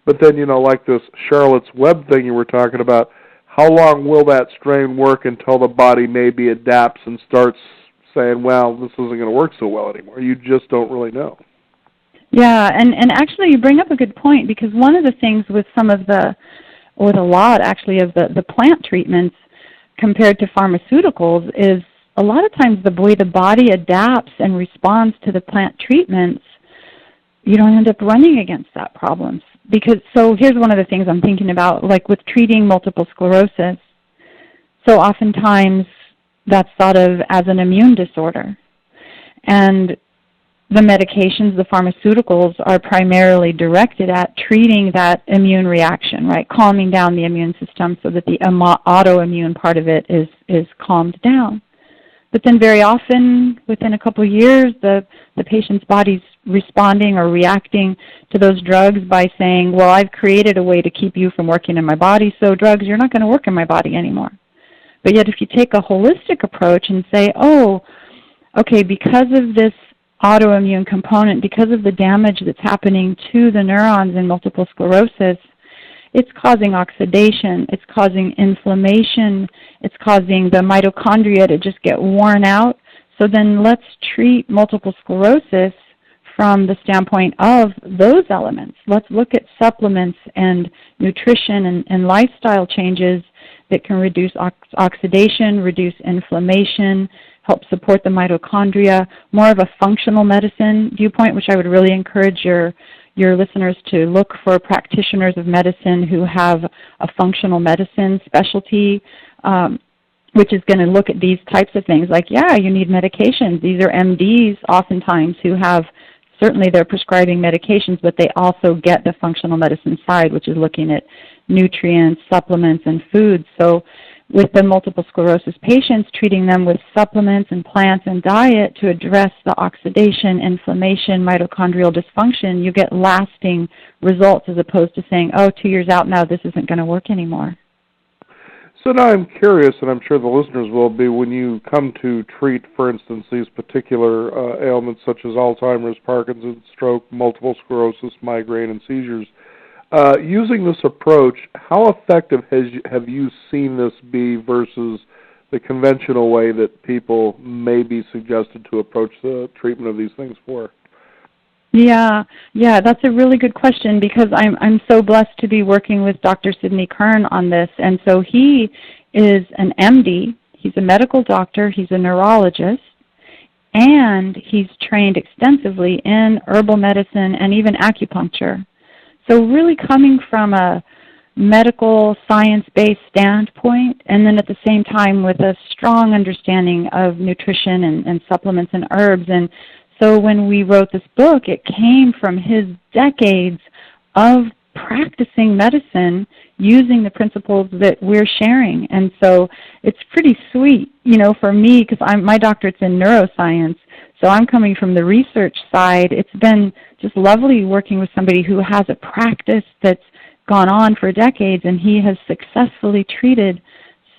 But then, like this Charlotte's Web thing you were talking about, how long will that strain work until the body maybe adapts and starts saying, well, this isn't going to work so well anymore? You just don't really know. Yeah, and actually you bring up a good point, because one of the things with with a lot actually of the plant treatments compared to pharmaceuticals is a lot of times the way the body adapts and responds to the plant treatments, you don't end up running against that problems. So here's one of the things I'm thinking about, like with treating multiple sclerosis. So oftentimes that's thought of as an immune disorder. And the medications, the pharmaceuticals, are primarily directed at treating that immune reaction, right? Calming down the immune system so that the autoimmune part of it is calmed down. But then very often, within a couple of years, the patient's body's responding or reacting to those drugs by saying, well, I've created a way to keep you from working in my body, so drugs, you're not going to work in my body anymore. But yet if you take a holistic approach and say, oh, okay, because of this autoimmune component, because of the damage that's happening to the neurons in multiple sclerosis, it's causing oxidation, it's causing inflammation, it's causing the mitochondria to just get worn out. So then let's treat multiple sclerosis from the standpoint of those elements. Let's look at supplements and nutrition and lifestyle changes that can reduce oxidation, reduce inflammation, help support the mitochondria, more of a functional medicine viewpoint, which I would really encourage your listeners to look for practitioners of medicine who have a functional medicine specialty, which is going to look at these types of things. Like, you need medications. These are MDs oftentimes who have, certainly they're prescribing medications, but they also get the functional medicine side, which is looking at nutrients, supplements, and foods. So with the multiple sclerosis patients, treating them with supplements and plants and diet to address the oxidation, inflammation, mitochondrial dysfunction, you get lasting results as opposed to saying, 2 years out now, this isn't going to work anymore. So now I'm curious, and I'm sure the listeners will be, when you come to treat, for instance, these particular ailments such as Alzheimer's, Parkinson's, stroke, multiple sclerosis, migraine, and seizures, using this approach, how effective have you seen this be versus the conventional way that people may be suggested to approach the treatment of these things for? Yeah, that's a really good question because I'm so blessed to be working with Dr. Sidney Kern on this. And so he is an MD, he's a medical doctor, he's a neurologist, and he's trained extensively in herbal medicine and even acupuncture. So really coming from a medical science-based standpoint, and then at the same time with a strong understanding of nutrition and supplements and herbs. And so when we wrote this book, it came from his decades of practicing medicine using the principles that we're sharing. And so it's pretty sweet, for me, because my doctorate's in neuroscience, so I'm coming from the research side. It's been just lovely working with somebody who has a practice that's gone on for decades, and he has successfully treated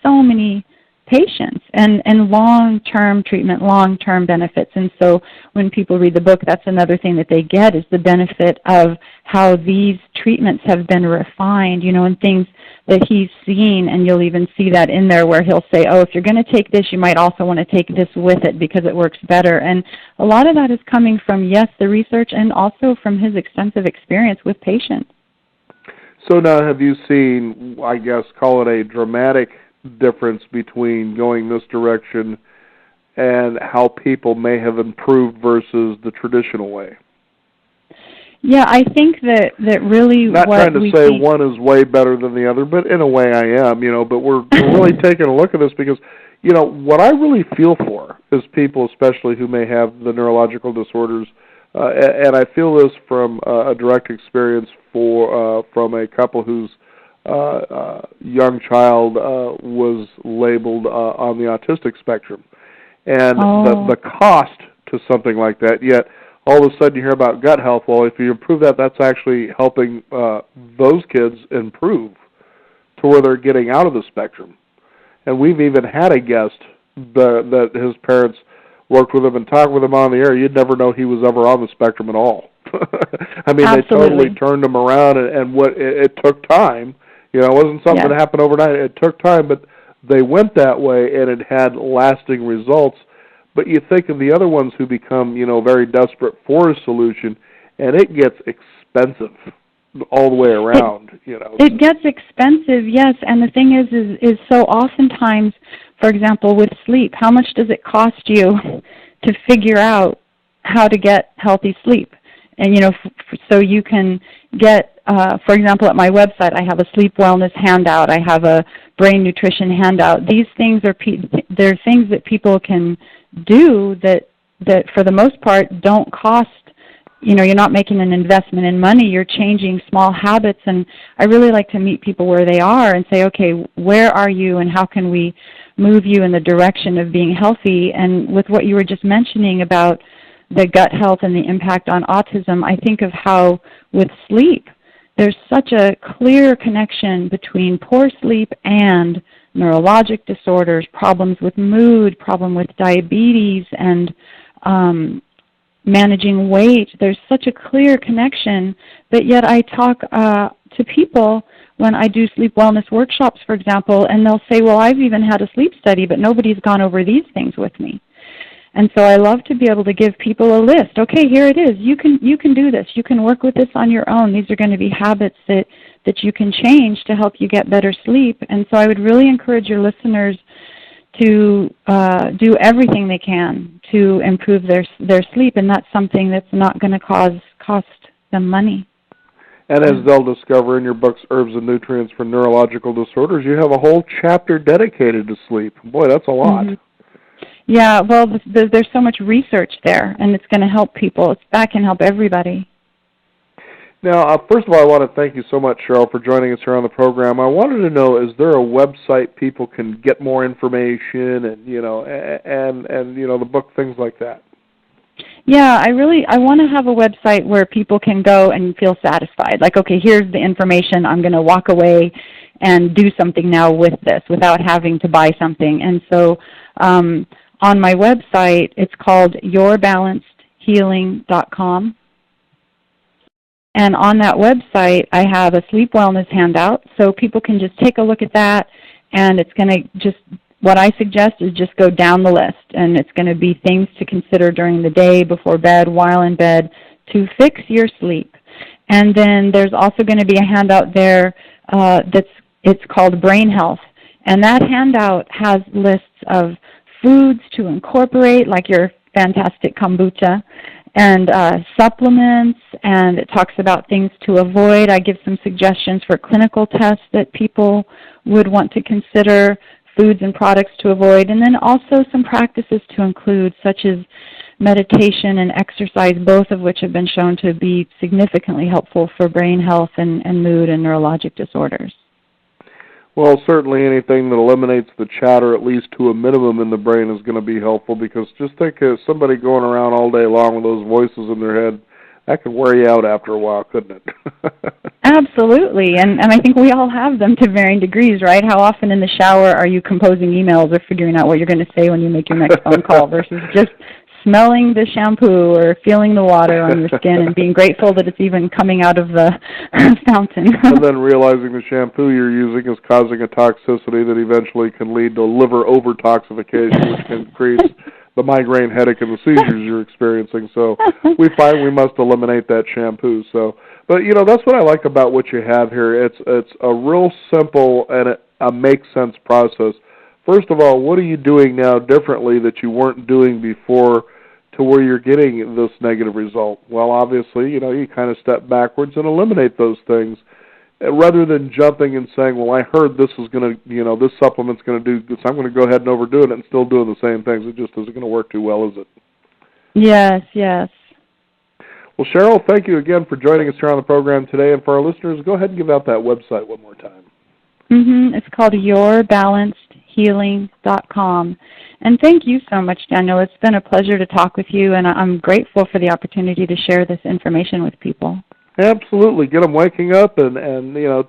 so many patients and long-term treatment, long-term benefits. And so when people read the book, that's another thing that they get is the benefit of how these treatments have been refined, and things that he's seen. And you'll even see that in there where he'll say, oh, if you're going to take this, you might also want to take this with it because it works better. And a lot of that is coming from, yes, the research and also from his extensive experience with patients. So now have you seen, I guess, call it a dramatic difference between going this direction and how people may have improved versus the traditional way? Yeah, I think that really not what trying to we say see, one is way better than the other, but in a way I am, but we're really taking a look at this because, what I really feel for is people, especially who may have the neurological disorders, and I feel this from a direct experience from a couple whose young child was labeled on the autistic spectrum. And the cost to something like that, yet all of a sudden you hear about gut health. Well, if you improve that, that's actually helping those kids improve to where they're getting out of the spectrum. And we've even had a guest that his parents worked with him and talked with him on the air. You'd never know he was ever on the spectrum at all. I mean, Absolutely. They totally turned him around, and what it took time. It wasn't something that happened overnight. It took time, but they went that way, and it had lasting results. But you think of the other ones who become, very desperate for a solution, and it gets expensive all the way around. It gets expensive, yes. And the thing is so oftentimes, for example, with sleep, how much does it cost you to figure out how to get healthy sleep? And, so you can get, for example, at my website, I have a sleep wellness handout. I have a brain nutrition handout. These things they're things that people can do that for the most part don't cost. You're not making an investment in money. You're changing small habits. And I really like to meet people where they are and say, okay, where are you and how can we move you in the direction of being healthy? And with what you were just mentioning about the gut health and the impact on autism, I think of how with sleep, there's such a clear connection between poor sleep and neurologic disorders, problems with mood, problem with diabetes, and managing weight. There's such a clear connection, but yet I talk to people when I do sleep wellness workshops, for example, and they'll say, well, I've even had a sleep study, but nobody's gone over these things with me. And so I love to be able to give people a list. Okay, here it is. You can do this. You can work with this on your own. These are going to be habits that you can change to help you get better sleep. And so I would really encourage your listeners to do everything they can to improve their sleep, and that's something that's not going to cost them money. And as they'll discover in your books, Herbs and Nutrients for Neurological Disorders, you have a whole chapter dedicated to sleep. Boy, that's a lot. Mm-hmm. Yeah, well, there's so much research there, and it's going to help people. That can help everybody. Now, first of all, I want to thank you so much, Cheryl, for joining us here on the program. I wanted to know, is there a website people can get more information and the book, things like that? Yeah, I want to have a website where people can go and feel satisfied. Like, okay, here's the information. I'm going to walk away and do something now with this without having to buy something. And so on my website, it's called yourbalancedhealing.com. And on that website, I have a sleep wellness handout, so people can just take a look at that, and it's going to what I suggest is just go down the list, and it's going to be things to consider during the day, before bed, while in bed, to fix your sleep. And then there's also going to be a handout there it's called Brain Health. And that handout has lists of foods to incorporate, like your fantastic kombucha, and supplements, and it talks about things to avoid. I give some suggestions for clinical tests that people would want to consider, foods and products to avoid, and then also some practices to include, such as meditation and exercise, both of which have been shown to be significantly helpful for brain health and mood and neurologic disorders. Well, certainly anything that eliminates the chatter, at least to a minimum in the brain, is going to be helpful, because just think of somebody going around all day long with those voices in their head. That could wear you out after a while, couldn't it? Absolutely, and I think we all have them to varying degrees, right? How often in the shower are you composing emails or figuring out what you're going to say when you make your next phone call versus just smelling the shampoo or feeling the water on your skin and being grateful that it's even coming out of the fountain. And then realizing the shampoo you're using is causing a toxicity that eventually can lead to liver over-toxification, which can create the migraine headache and the seizures you're experiencing. So we find we must eliminate that shampoo. But that's what I like about what you have here. It's a real simple and a make-sense process. First of all, what are you doing now differently that you weren't doing before to where you're getting this negative result? Well, obviously, you kind of step backwards and eliminate those things rather than jumping and saying, well, I heard this is going to, this supplement's going to do this. I'm going to go ahead and overdo it and still doing the same things. It just isn't going to work too well, is it? Yes, yes. Well, Cheryl, thank you again for joining us here on the program today. And for our listeners, go ahead and give out that website one more time. It's called yourbalancedhealing.com. And thank you so much, Daniel. It's been a pleasure to talk with you, and I'm grateful for the opportunity to share this information with people. Absolutely. Get them waking up and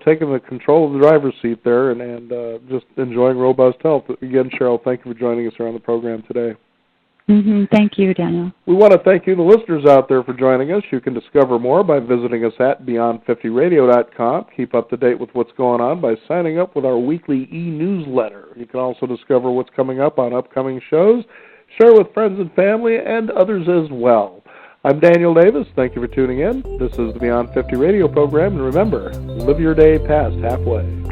taking the control of the driver's seat there and just enjoying robust health. Again, Cheryl, thank you for joining us here on the program today. Thank you, Daniel. We want to thank you, the listeners out there, for joining us. You can discover more by visiting us at beyond50radio.com. Keep up to date with what's going on by signing up with our weekly e-newsletter. You can also discover what's coming up on upcoming shows, share with friends and family, and others as well. I'm Daniel Davis. Thank you for tuning in. This is the Beyond 50 radio program. And remember, live your day past halfway.